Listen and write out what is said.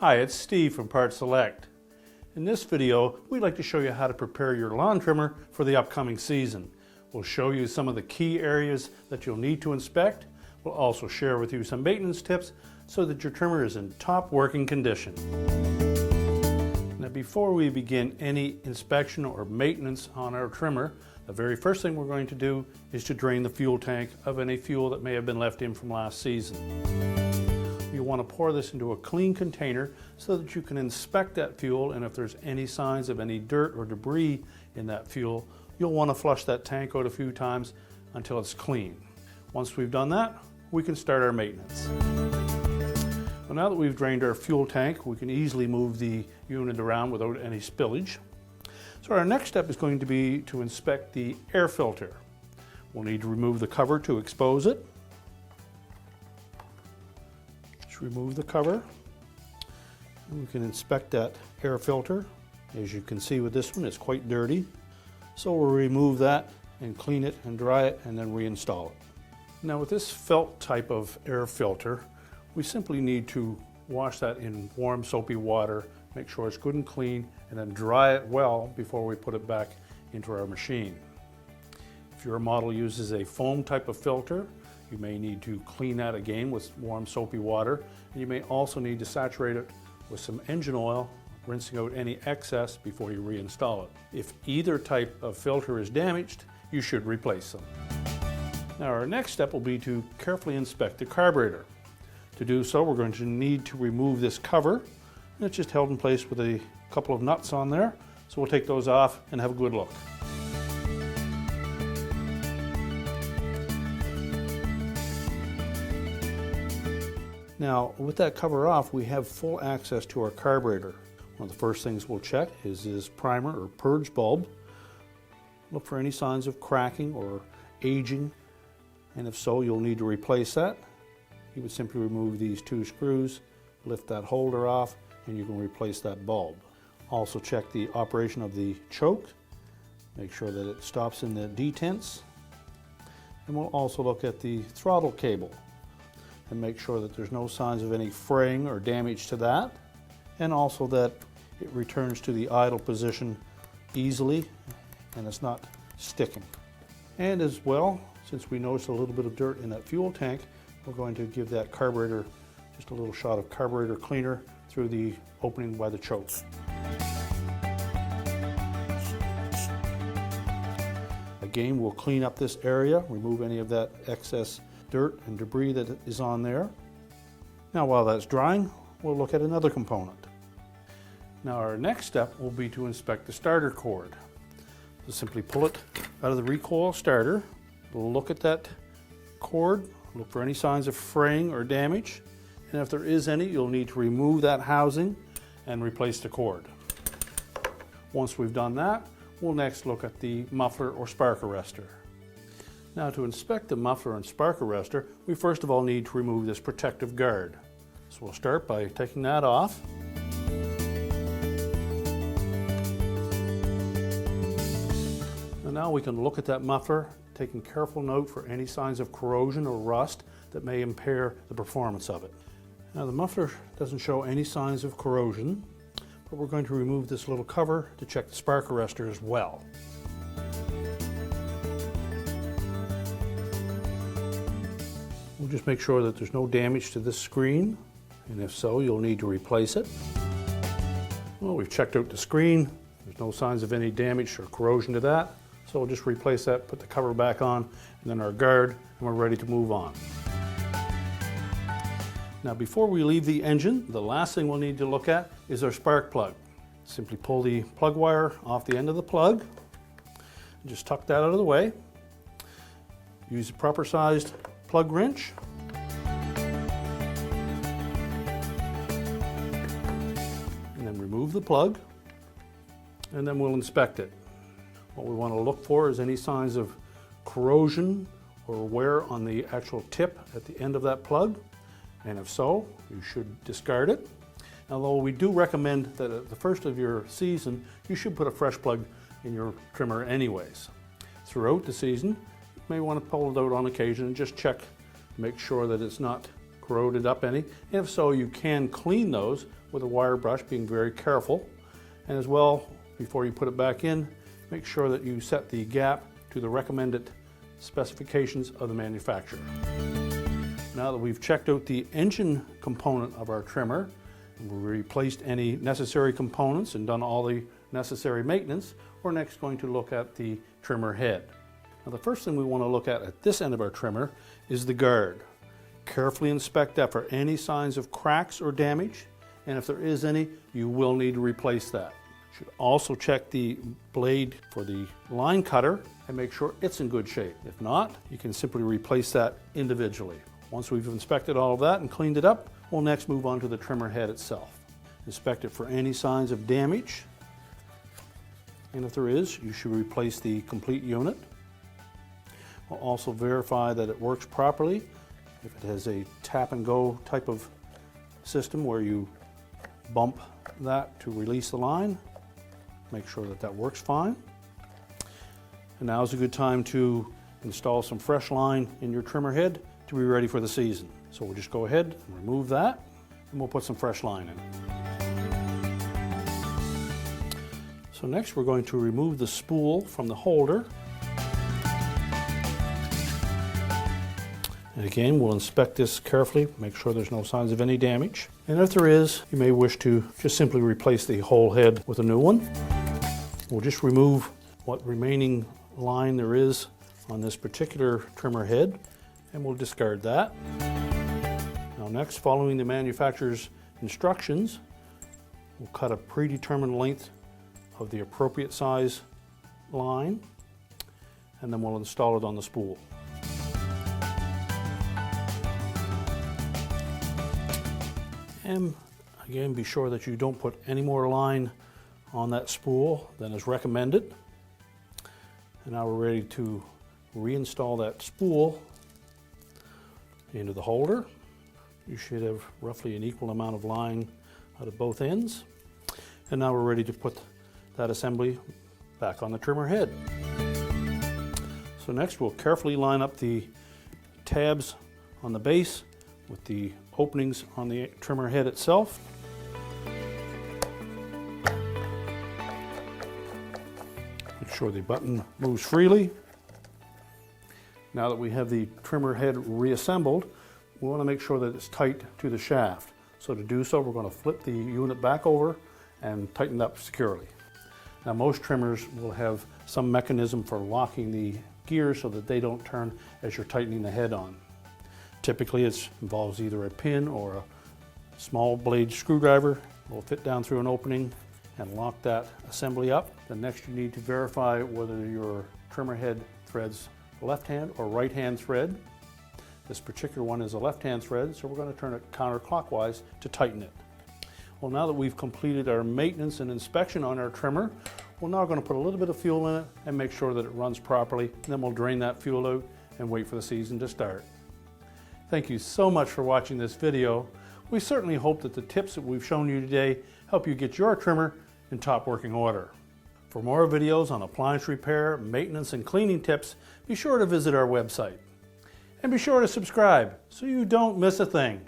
Hi, it's Steve from Part Select. In this video, we'd like to show you how to prepare your lawn trimmer for the upcoming season. We'll show you some of the key areas that you'll need to inspect. We'll also share with you some maintenance tips so that your trimmer is in top working condition. Now, before we begin any inspection or maintenance on our trimmer, the very first thing we're going to do is to drain the fuel tank of any fuel that may have been left in from last season. You want to pour this into a clean container so that you can inspect that fuel, and if there's any signs of any dirt or debris in that fuel, you'll want to flush that tank out a few times until it's clean. Once we've done that, we can start our maintenance. Well, now that we've drained our fuel tank, we can easily move the unit around without any spillage. So our next step is going to be to inspect the air filter. We'll need to remove the cover to expose it. Just remove the cover. And we can inspect that air filter. As you can see with this one, it's quite dirty. So we'll remove that and clean it and dry it and then reinstall it. Now with this felt type of air filter, we simply need to wash that in warm soapy water, make sure it's good and clean, and then dry it well before we put it back into our machine. If your model uses a foam type of filter, you may need to clean that again with warm soapy water, and you may also need to saturate it with some engine oil, rinsing out any excess before you reinstall it. If either type of filter is damaged, you should replace them. Now our next step will be to carefully inspect the carburetor. To do so, we're going to need to remove this cover, and it's just held in place with a couple of nuts on there. So we'll take those off and have a good look. Now, with that cover off, we have full access to our carburetor. One of the first things we'll check is this primer or purge bulb. Look for any signs of cracking or aging, and if so, you'll need to replace that. You would simply remove these two screws, lift that holder off, and you can replace that bulb. Also check the operation of the choke. Make sure that it stops in the detents. And we'll also look at the throttle cable and make sure that there's no signs of any fraying or damage to that, and also that it returns to the idle position easily and it's not sticking. And as well, since we noticed a little bit of dirt in that fuel tank, we're going to give that carburetor just a little shot of carburetor cleaner through the opening by the choke. Again, we'll clean up this area, remove any of that excess dirt and debris that is on there. Now while that's drying, we'll look at another component. Now our next step will be to inspect the starter cord. So simply pull it out of the recoil starter, look at that cord, look for any signs of fraying or damage, and if there is any, you'll need to remove that housing and replace the cord. Once we've done that, we'll next look at the muffler or spark arrestor. Now to inspect the muffler and spark arrestor, we first of all need to remove this protective guard. So we'll start by taking that off. And now we can look at that muffler, taking careful note for any signs of corrosion or rust that may impair the performance of it. Now the muffler doesn't show any signs of corrosion, but we're going to remove this little cover to check the spark arrestor as well. We'll just make sure that there's no damage to this screen, and if so, you'll need to replace it. Well, we've checked out the screen. There's no signs of any damage or corrosion to that, so we'll just replace that, put the cover back on, and then our guard, and we're ready to move on. Now before we leave the engine, the last thing we'll need to look at is our spark plug. Simply pull the plug wire off the end of the plug, and just tuck that out of the way. Use a proper sized plug wrench. And then remove the plug, and then we'll inspect it. What we want to look for is any signs of corrosion or wear on the actual tip at the end of that plug, and if so, you should discard it. Although we do recommend that at the first of your season, you should put a fresh plug in your trimmer anyways. Throughout the season, you may want to pull it out on occasion and just check, make sure that it's not corroded up any. If so, you can clean those with a wire brush, being very careful. And as well, before you put it back in, make sure that you set the gap to the recommended specifications of the manufacturer. Now that we've checked out the engine component of our trimmer, and we've replaced any necessary components and done all the necessary maintenance, we're next going to look at the trimmer head. Now the first thing we want to look at this end of our trimmer is the guard. Carefully inspect that for any signs of cracks or damage, and if there is any, you will need to replace that. You should also check the blade for the line cutter and make sure it's in good shape. If not, you can simply replace that individually. Once we've inspected all of that and cleaned it up, we'll next move on to the trimmer head itself. Inspect it for any signs of damage, and if there is, you should replace the complete unit. We'll also verify that it works properly. If it has a tap and go type of system where you bump that to release the line, make sure that that works fine. And now is a good time to install some fresh line in your trimmer head to be ready for the season. So we'll just go ahead and remove that, and we'll put some fresh line in. So next we're going to remove the spool from the holder. And again, we'll inspect this carefully, make sure there's no signs of any damage. And if there is, you may wish to just simply replace the whole head with a new one. We'll just remove what remaining line there is on this particular trimmer head, and we'll discard that. Now next, following the manufacturer's instructions, we'll cut a predetermined length of the appropriate size line, and then we'll install it on the spool. And again, be sure that you don't put any more line on that spool than is recommended. And now we're ready to reinstall that spool into the holder. You should have roughly an equal amount of line out of both ends. And now we're ready to put that assembly back on the trimmer head. So next we'll carefully line up the tabs on the base with the openings on the trimmer head itself. Make sure the button moves freely. Now that we have the trimmer head reassembled, we want to make sure that it's tight to the shaft. So to do so, we're going to flip the unit back over and tighten it up securely. Now most trimmers will have some mechanism for locking the gears so that they don't turn as you're tightening the head on. Typically it involves either a pin or a small blade screwdriver. We'll fit down through an opening and lock that assembly up. Then next you need to verify whether your trimmer head threads left hand or right hand thread. This particular one is a left hand thread, so we're going to turn it counterclockwise to tighten it. Well, now that we've completed our maintenance and inspection on our trimmer, we're now going to put a little bit of fuel in it and make sure that it runs properly. And then we'll drain that fuel out and wait for the season to start. Thank you so much for watching this video. We certainly hope that the tips that we've shown you today help you get your trimmer in top working order. For more videos on appliance repair, maintenance, and cleaning tips, be sure to visit our website. And be sure to subscribe so you don't miss a thing.